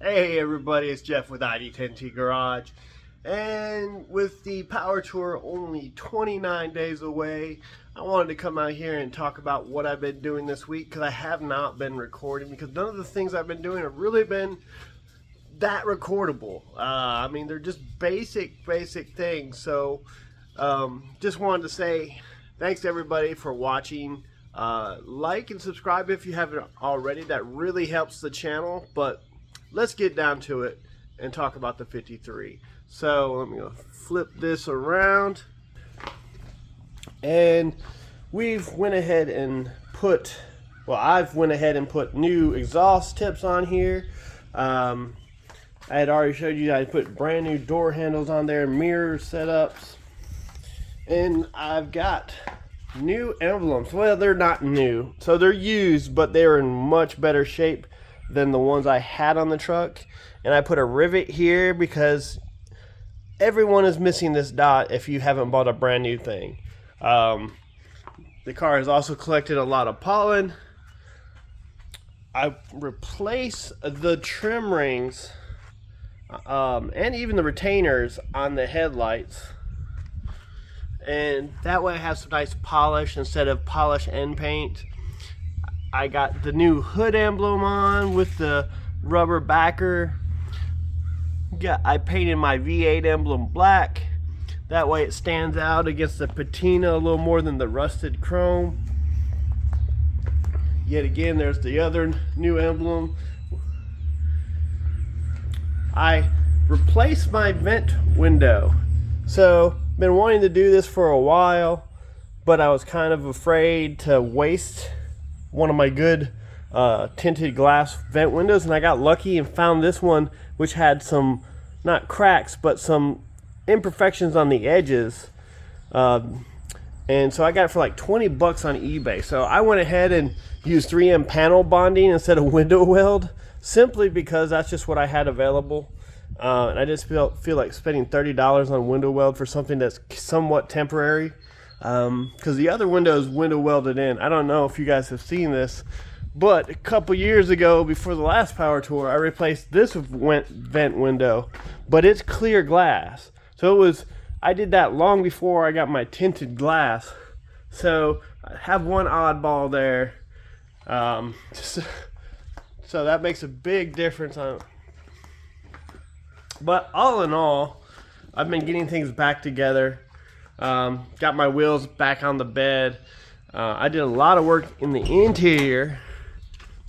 Hey everybody, it's Jeff with ID10T Garage. And with the Power Tour only 29 days away, I wanted to come out here and talk about what I've been doing this week, because I have not been recording, because none of the things I've been doing have really been that recordable. I mean, they're just basic things. So just wanted to say thanks to everybody for watching. Like and subscribe if you haven't already. That really helps the channel. But let's get down to it and talk about the 53. So let me flip this around, and I've went ahead and put new exhaust tips on here. I had already showed you that I put brand new door handles on there, mirror setups, and I've got new emblems. Well, they're not new, so they're used, but they're in much better shape than the ones I had on the truck. And I put a rivet here because everyone is missing this dot if you haven't bought a brand new thing. The car has also collected a lot of pollen. I replaced the trim rings and even the retainers on the headlights, and that way I have some nice polish instead of polish and paint. I got the new hood emblem on with the rubber backer. I painted my V8 emblem black. That way it stands out against the patina a little more than the rusted chrome. Yet again, there's the other new emblem. I replaced my vent window. So, been wanting to do this for a while, but I was kind of afraid to waste one of my good tinted glass vent windows, and I got lucky and found this one, which had some, not cracks, but some imperfections on the edges. And so I got it for like 20 bucks on eBay. So I went ahead and used 3M panel bonding instead of window weld, simply because that's just what I had available. And I just feel like spending $30 on window weld for something that's somewhat temporary. Because the other window is window welded in. I don't know if you guys have seen this, but a couple years ago, before the last Power Tour, I replaced this vent window, but it's clear glass. So I did that long before I got my tinted glass. So I have one oddball there. So that makes a big difference on. But all in all, I've been getting things back together. Got my wheels back on the bed. I did a lot of work in the interior.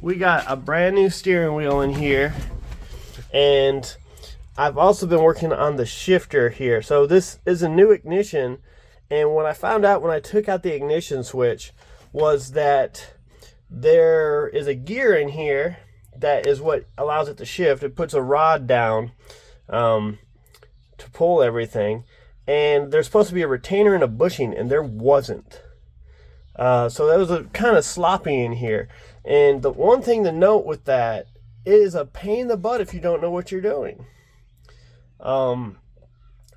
We got a brand new steering wheel in here, and I've also been working on the shifter here. So this is a new ignition, and what I found out when I took out the ignition switch was that there is a gear in here that is what allows it to shift. It puts a rod down to pull everything. And there's supposed to be a retainer and a bushing, and there wasn't. So that was kind of sloppy in here. And the one thing to note with that, it is a pain in the butt if you don't know what you're doing.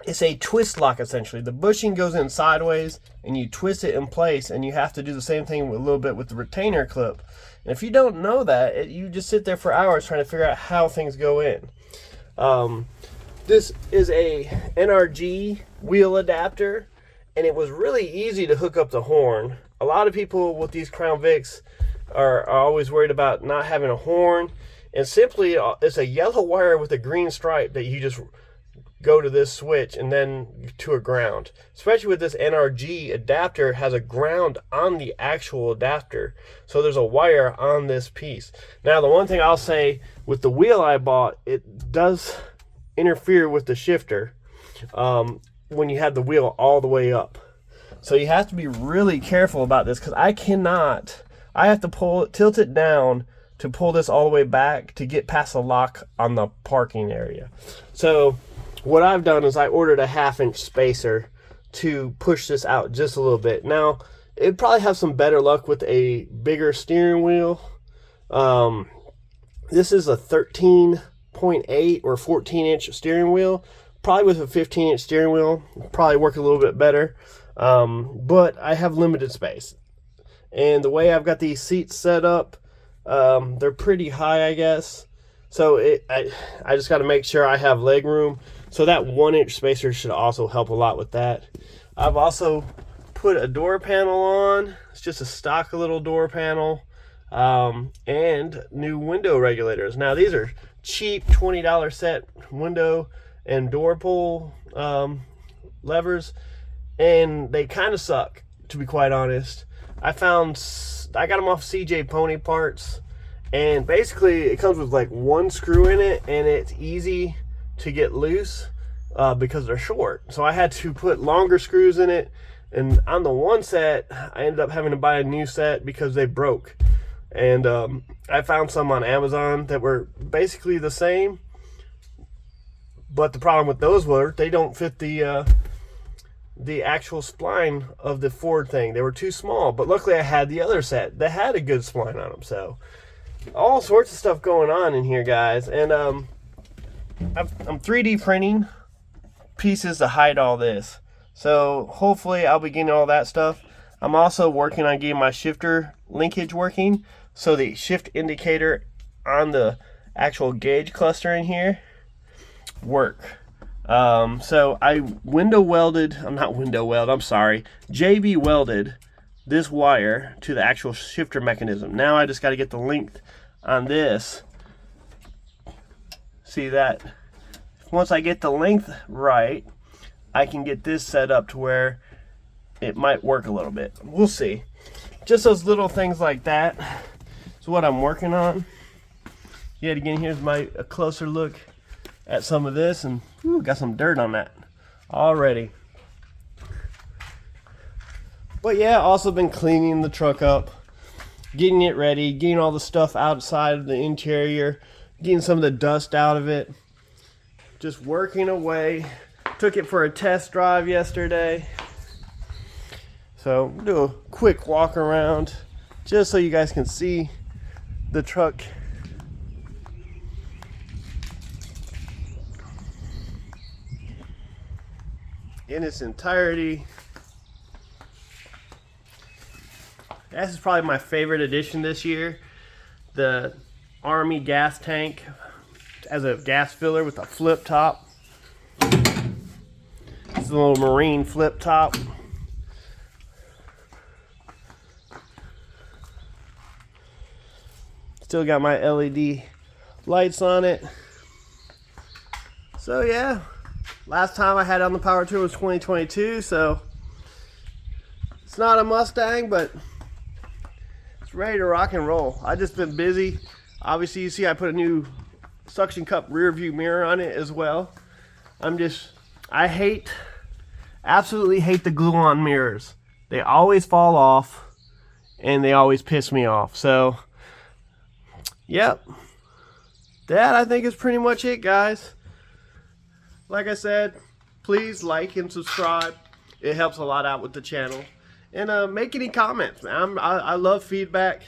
It's a twist lock, essentially. The bushing goes in sideways, and you twist it in place, and you have to do the same thing a little bit with the retainer clip. And if you don't know that, you just sit there for hours trying to figure out how things go in. This is a NRG wheel adapter, and it was really easy to hook up the horn. A lot of people with these Crown Vics are always worried about not having a horn, and simply it's a yellow wire with a green stripe that you just go to this switch and then to a ground. Especially with this NRG adapter, has a ground on the actual adapter, so there's a wire on this piece. Now, the one thing I'll say with the wheel I bought, it does interfere with the shifter when you have the wheel all the way up. So you have to be really careful about this, because I have to tilt it down to pull this all the way back to get past the lock on the parking area. So what I've done is I ordered a 1/2-inch spacer to push this out just a little bit. Now, it'd probably have some better luck with a bigger steering wheel. This is a 13.8 or 14-inch steering wheel. Probably with a 15-inch steering wheel, probably work a little bit better. But I have limited space. And the way I've got these seats set up, they're pretty high, I guess. So I just got to make sure I have leg room. So that 1-inch spacer should also help a lot with that. I've also put a door panel on. It's just a stock little door panel, and new window regulators. Now these are cheap $20 set window and door pull levers, and they kind of suck, to be quite honest. I got them off CJ Pony Parts, and basically it comes with like one screw in it, and it's easy to get loose because they're short. So I had to put longer screws in it, and on the one set I ended up having to buy a new set because they broke. And I found some on Amazon that were basically the same, but the problem with those were they don't fit the actual spline of the Ford thing. They were too small, but luckily I had the other set that had a good spline on them. So all sorts of stuff going on in here, guys. And I'm 3D printing pieces to hide all this, so hopefully I'll be getting all that stuff. I'm also working on getting my shifter linkage working, so the shift indicator on the actual gauge cluster in here work. So I JB welded this wire to the actual shifter mechanism. Now I just got to get the length on this. See that? Once I get the length right, I can get this set up to where it might work a little bit. We'll see. Just those little things like that is what I'm working on. Yet again, here's a closer look at some of this, and got some dirt on that already. But yeah, also been cleaning the truck up, getting it ready, getting all the stuff outside of the interior, getting some of the dust out of it. Just working away. Took it for a test drive yesterday. So do a quick walk around just so you guys can see the truck. In its entirety. This is probably my favorite addition this year. The Army gas tank as a gas filler with a flip top. It's a little Marine flip top. Still got my LED lights on it. So yeah, last time I had it on the power tour was 2022, so it's not a Mustang, but it's ready to rock and roll. I just been busy. Obviously you see I put a new suction cup rear view mirror on it as well. I absolutely hate the glue-on mirrors. They always fall off and they always piss me off. So yep, that I think is pretty much it, guys. Like I said, please like and subscribe. It helps a lot out with the channel. And make any comments, man. I love feedback.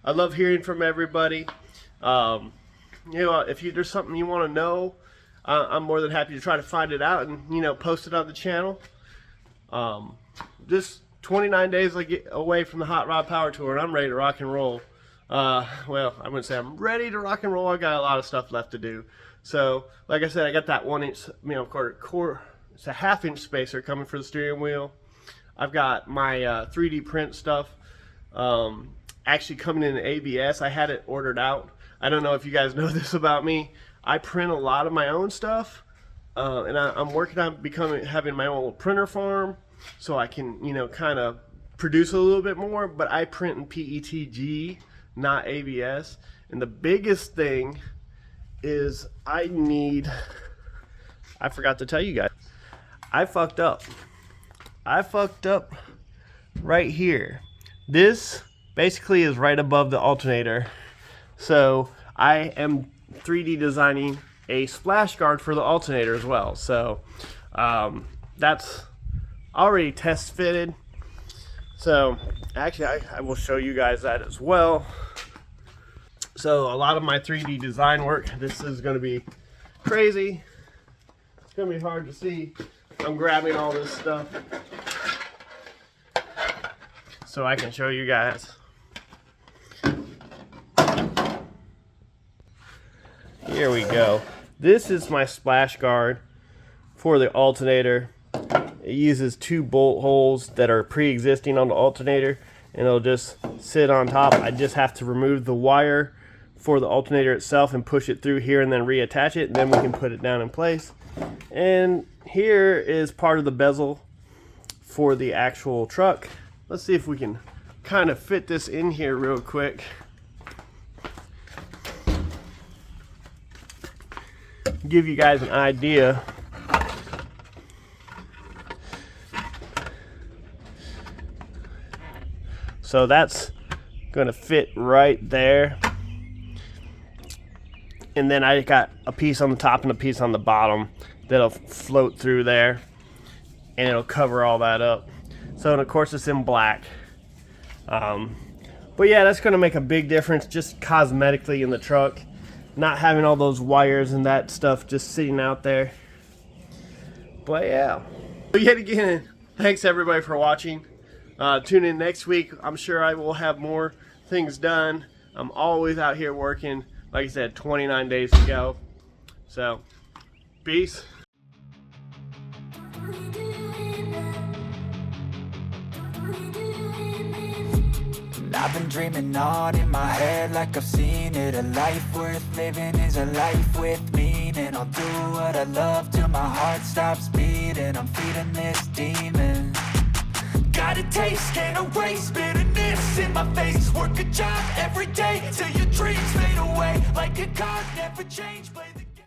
I love hearing from everybody. You know, if there's something you want to know, I'm more than happy to try to find it out and, you know, post it on the channel. Just 29 days away from the Hot Rod Power Tour, and I'm ready to rock and roll. Well, I wouldn't say I'm ready to rock and roll. I got a lot of stuff left to do. So, like I said, I got that 1-inch, it's a 1/2-inch spacer coming for the steering wheel. I've got my 3D print stuff actually coming in ABS. I had it ordered out. I don't know if you guys know this about me. I print a lot of my own stuff, and I'm working on having my own printer farm, so I can, you know, kind of produce a little bit more. But I print in PETG, not ABS. And the biggest thing is I forgot to tell you guys, I fucked up right here. This basically is right above the alternator. So I am 3D designing a splash guard for the alternator as well. So that's already test fitted. So actually I will show you guys that as well. So a lot of my 3D design work, this is going to be crazy. It's going to be hard to see. I'm grabbing all this stuff so I can show you guys. here we go. This is my splash guard for the alternator. It uses 2 bolt holes that are pre-existing on the alternator, and it'll just sit on top. I just have to remove the wire for the alternator itself and push it through here and then reattach it, and then we can put it down in place. And here is part of the bezel for the actual truck. Let's see if we can kind of fit this in here real quick. Give you guys an idea. So that's gonna fit right there. And then I got a piece on the top and a piece on the bottom that'll float through there, and it'll cover all that up. So, and of course it's in black. But yeah, that's gonna make a big difference just cosmetically in the truck. Not having all those wires and that stuff just sitting out there. But yeah. So yet again, thanks everybody for watching. Tune in next week. I'm sure I will have more things done. I'm always out here working. Like I said, 29 days to go. So, peace. I've been dreaming on in my head like I've seen it. A life worth living is a life with meaning. I'll do what I love till my heart stops beating. I'm feeding this demon. Got a taste, can't erase bitterness in my face. Work a job every day till your dreams fade away. Like a card, never change. Play